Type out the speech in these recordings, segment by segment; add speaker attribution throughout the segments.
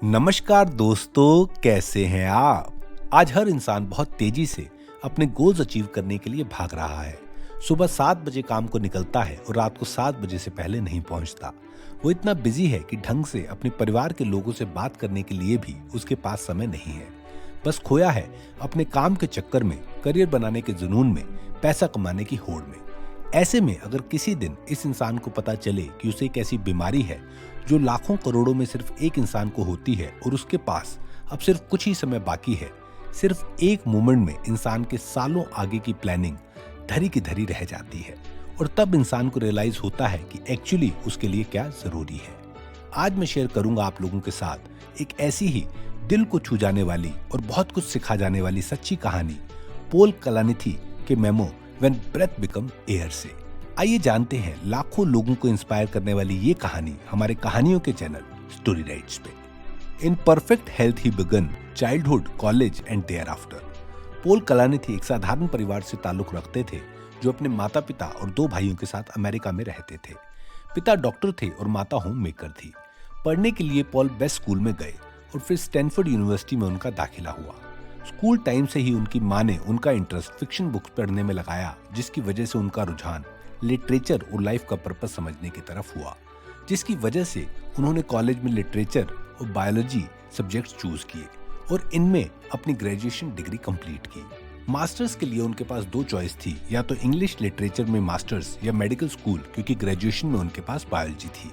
Speaker 1: नमस्कार दोस्तों, कैसे हैं आप? आज हर इंसान बहुत तेजी से अपने गोल्स अचीव करने के लिए भाग रहा है। सुबह 7 बजे काम को निकलता है और रात को 7 बजे से पहले नहीं पहुंचता। वो इतना बिजी है कि ढंग से अपने परिवार के लोगों से बात करने के लिए भी उसके पास समय नहीं है। बस खोया है अपने काम के चक्कर में, करियर बनाने के जुनून में, पैसा कमाने की होड़ में। ऐसे में अगर किसी दिन इस इंसान को पता चले कि उसे एक ऐसी बीमारी है जो लाखों करोड़ों में सिर्फ एक इंसान को होती है और उसके पास अब सिर्फ कुछ ही समय बाकी है, सिर्फ एक मोमेंट में इंसान के सालों आगे की प्लानिंग धरी की धरी रह जाती है और तब इंसान को रियलाइज होता है कि एक्चुअली उसके लिए क्या जरूरी है। आज मैं शेयर करूंगा आप लोगों के साथ एक ऐसी ही दिल को छू जाने वाली और बहुत कुछ सिखा जाने वाली सच्ची कहानी पॉल कलानिथी के memoir when breath become air से। आइए जानते हैं लाखों लोगों को इंस्पायर करने वाली ये कहानी हमारे कहानियों के चैनल स्टोरी राइट्स पे। In perfect health he began childhood, college and thereafter. Paul Kalanithi एक साधारण परिवार से ताल्लुक रखते थे जो अपने माता पिता और 2 भाइयों के साथ अमेरिका में रहते थे। पिता डॉक्टर थे और माता होम मेकर थी। पढ़ने के लिए पॉल बेस्ट स्कूल में गए और फिर स्टैनफोर्ड यूनिवर्सिटी में उनका दाखिला हुआ। स्कूल टाइम से ही उनकी माँ ने उनका इंटरेस्ट फिक्शन बुक्स पढ़ने में लगाया, जिसकी वजह से उनका रुझान लिटरेचर और लाइफ का पर्पस समझने की तरफ हुआ, जिसकी वजह से उन्होंने कॉलेज में लिटरेचर और बायोलॉजी सब्जेक्ट्स चूज किए और इनमें अपनी ग्रेजुएशन डिग्री कंप्लीट की। मास्टर्स के लिए उनके पास 2 चॉइस थी, या तो इंग्लिश लिटरेचर में मास्टर्स या मेडिकल स्कूल, क्योंकि ग्रेजुएशन में उनके पास बायोलॉजी थी।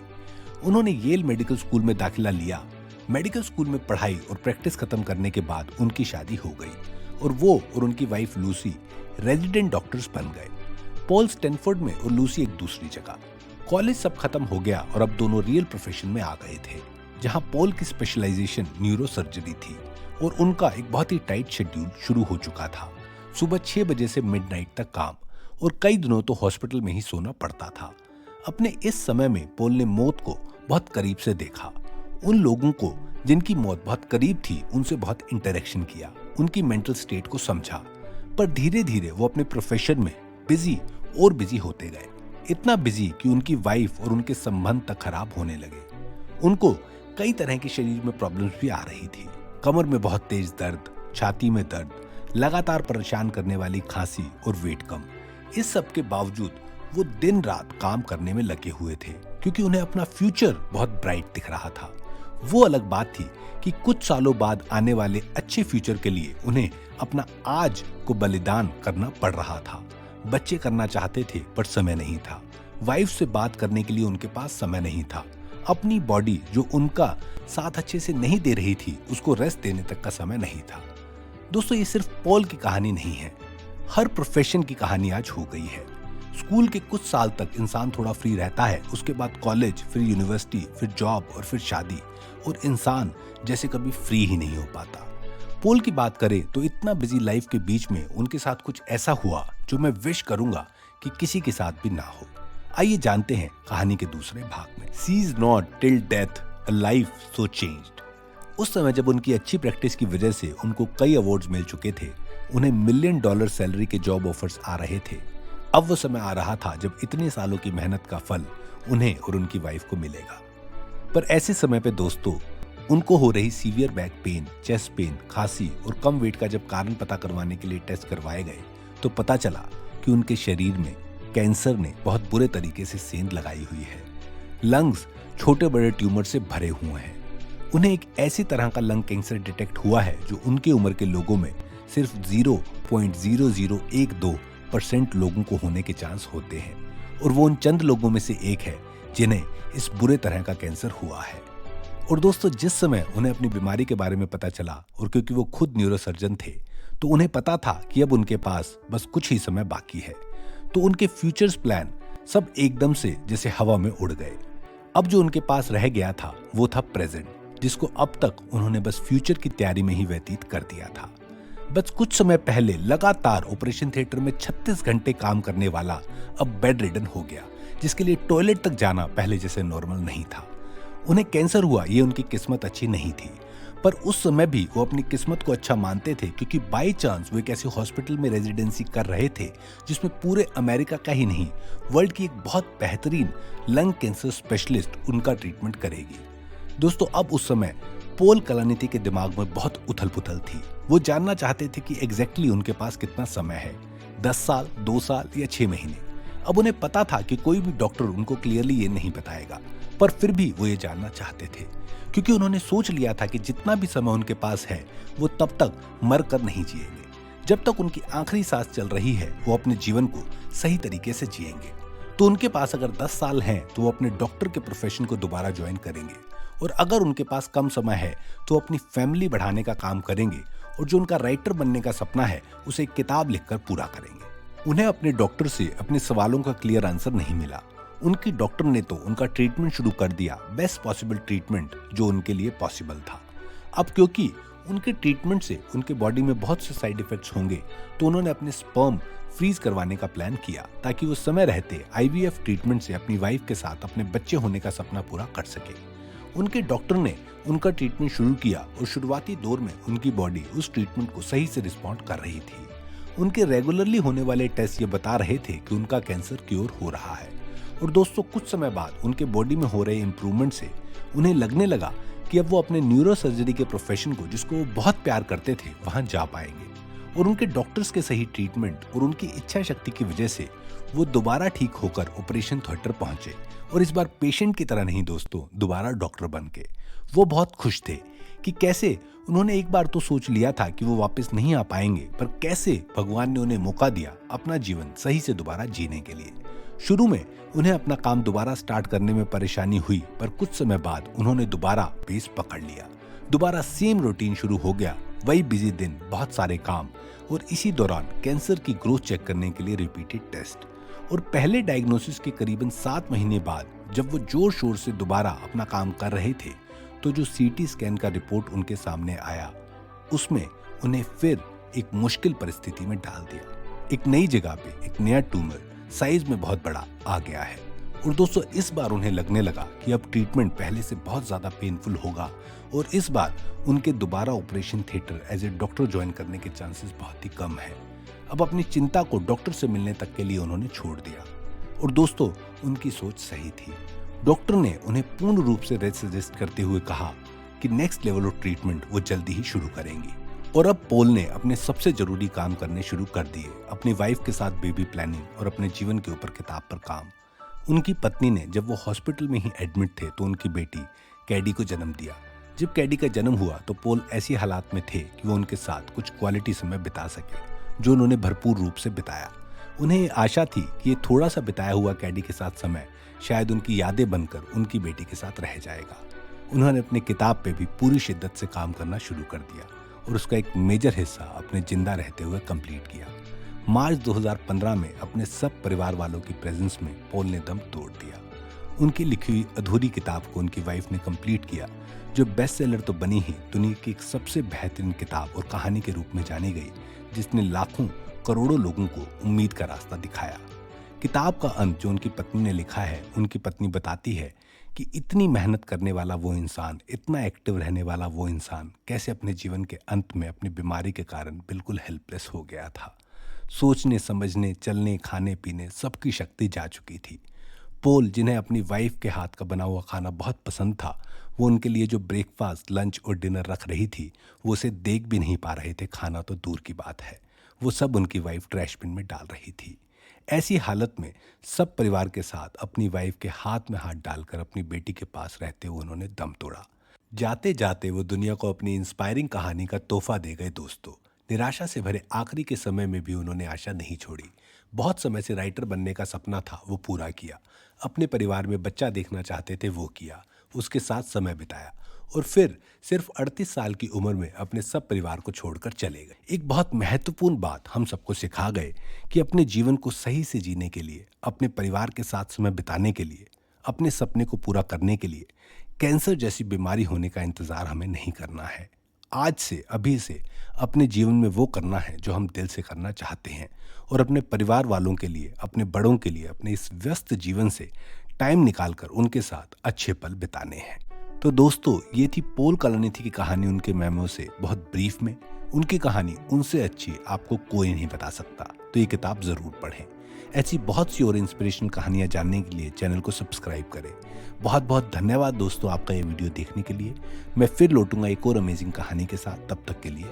Speaker 1: उन्होंने येल मेडिकल स्कूल में दाखिला लिया। मेडिकल स्कूल में पढ़ाई और प्रैक्टिस खत्म करने के बाद उनकी शादी हो गई और वो और उनकी वाइफ लूसी रेजिडेंट डॉक्टर्स बन गए। पॉल स्टैनफोर्ड में और लूसी एक दूसरी जगह। कॉलेज सब खत्म हो गया और अब दोनों रियल प्रोफेशन में आ गए थे, जहां पॉल की स्पेशलाइजेशन न्यूरो सर्जरी थी और उनका एक बहुत ही टाइट शेड्यूल शुरू हो चुका था। सुबह 6 बजे से मिडनाइट तक काम और कई दिनों तो हॉस्पिटल में ही सोना पड़ता था। अपने इस समय में पॉल ने मौत को बहुत करीब से देखा। उन लोगों को जिनकी मौत बहुत करीब थी उनसे बहुत इंटरेक्शन किया, उनकी मेंटल स्टेट को समझा। पर धीरे धीरे वो अपने प्रोफेशन में बिजी और बिजी होते गए, इतना बिजी कि उनकी वाइफ और उनके संबंध तक खराब होने लगे। उनको कई तरह की शरीर में प्रॉब्लम्स भी आ रही थी। कमर में बहुत तेज दर्द, छाती में दर्द, लगातार परेशान करने वाली खांसी और वेट कम। इस सब के बावजूद वो दिन रात काम करने में लगे हुए थे, क्योंकि उन्हें अपना फ्यूचर बहुत ब्राइट दिख रहा था। वो अलग बात थी कि कुछ सालों बाद आने वाले अच्छे फ्यूचर के लिए उन्हें अपना आज को बलिदान करना पड़ रहा था। बच्चे करना चाहते थे पर समय नहीं था। वाइफ से बात करने के लिए उनके पास समय नहीं था। अपनी बॉडी जो उनका साथ अच्छे से नहीं दे रही थी, उसको रेस्ट देने तक का समय नहीं था। दोस्तों, ये सिर्फ पॉल की कहानी नहीं है, हर प्रोफेशन की कहानी आज हो गई है। स्कूल के कुछ साल तक इंसान थोड़ा फ्री रहता है, उसके बाद कॉलेज, फिर यूनिवर्सिटी, फिर जॉब और फिर शादी, और इंसान जैसे कभी फ्री ही नहीं हो पाता। पॉल की बात करें तो इतना बिजी लाइफ के बीच में उनके साथ कुछ ऐसा हुआ जो मैं विश करूंगा कि किसी के साथ भी ना हो। आइए जानते हैं कहानी के दूसरे भाग में। Cease not till death a life so changed. उस समय जब उनकी अच्छी प्रैक्टिस की वजह से उनको कई अवार्ड्स मिल चुके थे, उन्हें $1 मिलियन सैलरी के जॉब ऑफर्स आ रहे थे। अब वो समय आ रहा था जब इतने सालों की मेहनत का फल उन्हें और उनकी वाइफ को मिलेगा। पर ऐसे समय पे दोस्तों, उनको हो रही severe back pain, chest pain, खांसी और कम वेट का जब कारण पता करवाने के लिए टेस्ट करवाए गए तो पता चला कि उनके शरीर में कैंसर ने बहुत बुरे तरीके से सेंध लगाई हुई है। लंग्स छोटे बड़े ट्यूमर से भरे हुए हैं। उन्हें एक ऐसी तरह का लंग कैंसर डिटेक्ट हुआ है जो उनकी उम्र के लोगों में सिर्फ 0.0012% लोगों को होने के चांस होते हैं, और वो उन चंद लोगों में से एक है जिन्हें इस बुरे तरह का कैंसर हुआ है। और दोस्तों, जिस समय उन्हें अपनी बीमारी के बारे में पता चला, और क्योंकि वो खुद न्यूरोसर्जन थे, तो उन्हें पता था कि अब उनके पास बस कुछ ही समय बाकी है। तो उनके फ्यूचर्स प्लान सब एकदम से जैसे हवा में उड़ गए। अब जो उनके पास रह गया था वो था प्रेजेंट, जिसको अब तक उन्होंने बस फ्यूचर की तैयारी में ही व्यतीत कर दिया था। बस कुछ समय पहले लगातार ऑपरेशन थिएटर में 36 घंटे काम करने वाला अब बेड रिडन हो गया, जिसके लिए टॉयलेट तक जाना पहले जैसे नॉर्मल नहीं था। उन्हें कैंसर हुआ, ये उनकी किस्मत अच्छी नहीं थी, पर उस समय भी वो अपनी किस्मत को अच्छा मानते थे, क्योंकि बाय चांस वो एक ऐसे हॉस्पिटल में रेजिडेंसी कर रहे थे जिसमें पूरे अमेरिका का ही नहीं, वर्ल्ड की एक बहुत बेहतरीन लंग कैंसर स्पेशलिस्ट उनका ट्रीटमेंट करेगी। दोस्तों, अब उस समय पोल कलानिधि के दिमाग में बहुत उथल पुथल थी। वो जानना चाहते थे कि एग्जैक्टली उनके पास कितना समय है, 10 साल, 2 साल या 6 महीने। अब उन्हें पता था कि कोई भी डॉक्टर उनको क्लियरली ये नहीं बताएगा, पर फिर भी वो ये जानना चाहते थे, क्योंकि उन्होंने सोच लिया था कि जितना भी समय उनके पास है वो तब तक मर कर नहीं जिएंगे। जब तक उनकी आखिरी सांस चल रही है वो अपने जीवन को सही तरीके से जिएंगे। तो उनके पास अगर 10 साल हैं तो वो अपने डॉक्टर के प्रोफेशन को दोबारा ज्वाइन करेंगे, और अगर उनके पास कम समय है तो अपनी फैमिली बढ़ाने का काम करेंगे, और जो उनका राइटर बनने का सपना है उसे एक किताब लिखकर पूरा करेंगे। उन्हें अपने डॉक्टर से अपने सवालों का क्लियर आंसर नहीं मिला। उनकी डॉक्टर ने तो उनका ट्रीटमेंट शुरू कर दिया, बेस्ट पॉसिबल ट्रीटमेंट जो उनके लिए पॉसिबल था। अब क्योंकि उनके ट्रीटमेंट से उनके बॉडी में बहुत से साइड इफेक्ट्स होंगे, तो उन्होंने अपने स्पर्म फ्रीज करवाने का प्लान किया, ताकि वो समय रहते आईवीएफ ट्रीटमेंट से अपनी वाइफ के साथ अपने बच्चे होने का सपना पूरा कर सके। उनके डॉक्टर ने उनका ट्रीटमेंट शुरू किया, और शुरुआती दौर में उनकी बॉडी उस ट्रीटमेंट को सही से रिस्पॉन्ड कर रही थी। उनके रेगुलरली होने वाले टेस्ट ये बता रहे थे कि उनका कैंसर क्योर हो रहा है। और दोस्तों, कुछ समय बाद उनके बॉडी में हो रहे इंप्रूवमेंट से उन्हें लगने लगा कि अब वो अपने न्यूरो सर्जरी के प्रोफेशन को, जिसको वो बहुत प्यार करते थे, वहां जा पाएंगे। और उनके डॉक्टर्स के सही ट्रीटमेंट और उनकी इच्छा शक्ति की वजह से वो दोबारा ठीक होकर ऑपरेशन थिएटर पहुंचे, और इस बार पेशेंट की तरह नहीं दोस्तों, दोबारा डॉक्टर बन के। वो बहुत खुश थे कि कैसे उन्होंने एक बार तो सोच लिया था कि वो वापस नहीं आ पाएंगे, पर कैसे भगवान ने उन्हें मौका दिया अपना जीवन सही से दोबारा जीने के लिए। शुरू में उन्हें अपना काम दोबारा स्टार्ट करने में परेशानी हुई, पर कुछ समय बाद उन्होंने दोबारा पेस पकड़ लिया। दोबारा सेम रूटीन शुरू हो गया, वही बिजी दिन, बहुत सारे काम, और इसी दौरान कैंसर की ग्रोथ चेक करने के लिए रिपीटेड टेस्ट। और पहले डायग्नोसिस के करीबन 7 महीने बाद जब वो जोर शोर से दोबारा अपना काम कर रहे थे, तो जो सीटी स्कैन का रिपोर्ट उनके सामने आया, उसमें उन्हें फिर एक मुश्किल परिस्थिति में डाल दिया। एक नई जगह पे एक नया ट्यूमर साइज में बहुत बड़ा आ गया है। और दोस्तों, इस बार उन्हें लगने लगा कि अब ट्रीटमेंट पहले से बहुत ज्यादा पेनफुल होगा, और इस बार उनके दोबारा operation theatre as a doctor join करने के चांसेस बहुत ही कम है। अब अपनी चिंता को डॉक्टर से मिलने तक के लिए उन्होंने छोड़ दिया। और दोस्तों, उनकी सोच सही थी। डॉक्टर ने उन्हें पूर्ण रूप से रेस्ट सजेस्ट करते हुए कहा कि नेक्स्ट लेवल ऑफ ट्रीटमेंट वो जल्दी ही शुरू करेंगी। और अब पोल ने अपने सबसे जरूरी काम करने शुरू कर दिए, अपनी वाइफ के साथ बेबी प्लानिंग और अपने जीवन के ऊपर किताब पर काम। उनकी पत्नी ने जब वो हॉस्पिटल में ही एडमिट थे तो उनकी बेटी कैडी को जन्म दिया। जब कैडी का जन्म हुआ तो पोल ऐसी हालात में थे कि वो उनके साथ कुछ क्वालिटी समय बिता सके, जो उन्होंने भरपूर रूप से बिताया। उन्हें आशा थी कि ये थोड़ा सा बिताया हुआ कैडी के साथ समय शायद उनकी यादें बनकर उनकी बेटी के साथ रह जाएगा। उन्होंने अपनी किताब पे भी पूरी शिद्दत से काम करना शुरू कर दिया, और उसका एक मेजर हिस्सा अपने जिंदा रहते हुए कंप्लीट किया। मार्च 2015 में अपने सब परिवार वालों की प्रेजेंस में पोल ने दम तोड़ दिया। उनकी लिखी हुई अधूरी किताब को उनकी वाइफ ने कंप्लीट किया, जो बेस्ट सेलर तो बनी ही दुनिया की एक सबसे बेहतरीन किताब और कहानी के रूप में जानी गई, जिसने लाखों करोड़ों लोगों को उम्मीद का रास्ता दिखाया। किताब का अंत जो उनकी पत्नी ने लिखा है, उनकी पत्नी बताती है कि इतनी मेहनत करने वाला वो इंसान, इतना एक्टिव रहने वाला वो इंसान कैसे अपने जीवन के अंत में अपनी बीमारी के कारण बिल्कुल हेल्पलेस हो गया था। सोचने, समझने, चलने, खाने पीने सबकी शक्ति जा चुकी थी। पोल, जिन्हें अपनी वाइफ के हाथ का बना हुआ खाना बहुत पसंद था, वो उनके लिए जो ब्रेकफास्ट, लंच और डिनर रख रही थी, वो उसे देख भी नहीं पा रहे थे, खाना तो दूर की बात है। वो सब उनकी वाइफ ट्रैश बिन में डाल रही थी। ऐसी हालत में सब परिवार के साथ अपनी वाइफ के हाथ में हाथ डालकर अपनी बेटी के पास रहते हुए उन्होंने दम तोड़ा। जाते जाते वो दुनिया को अपनी इंस्पायरिंग कहानी का तोहफा दे गए दोस्तों। निराशा से भरे आखिरी के समय में भी उन्होंने आशा नहीं छोड़ी। बहुत समय से राइटर बनने का सपना था, वो पूरा किया। अपने परिवार में बच्चा देखना चाहते थे, वो किया। उसके साथ समय बिताया, और फिर सिर्फ 38 साल की उम्र में अपने सब परिवार को छोड़कर चले गए। एक बहुत महत्वपूर्ण बात हम सबको सिखा गए कि अपने जीवन को सही से जीने के लिए, अपने परिवार के साथ समय बिताने के लिए, अपने सपने को पूरा करने के लिए कैंसर जैसी बीमारी होने का इंतजार हमें नहीं करना है। आज से, अभी से अपने जीवन में वो करना है जो हम दिल से करना चाहते हैं, और अपने परिवार वालों के लिए, अपने बड़ों के लिए अपने इस व्यस्त जीवन से टाइम निकालकर उनके साथ अच्छे पल बिताने हैं। तो दोस्तों, ये थी पोल कलानिधि की कहानी उनके मेमो से, बहुत ब्रीफ में। उनकी कहानी उनसे अच्छी आपको कोई नहीं बता सकता, तो ये किताब जरूर पढ़ें। ऐसी बहुत सी और इंस्पिरेशनल कहानियां जानने के लिए चैनल को सब्सक्राइब करें। बहुत बहुत धन्यवाद दोस्तों आपका ये वीडियो देखने के लिए। मैं फिर लौटूंगा एक और अमेजिंग कहानी के साथ। तब तक के लिए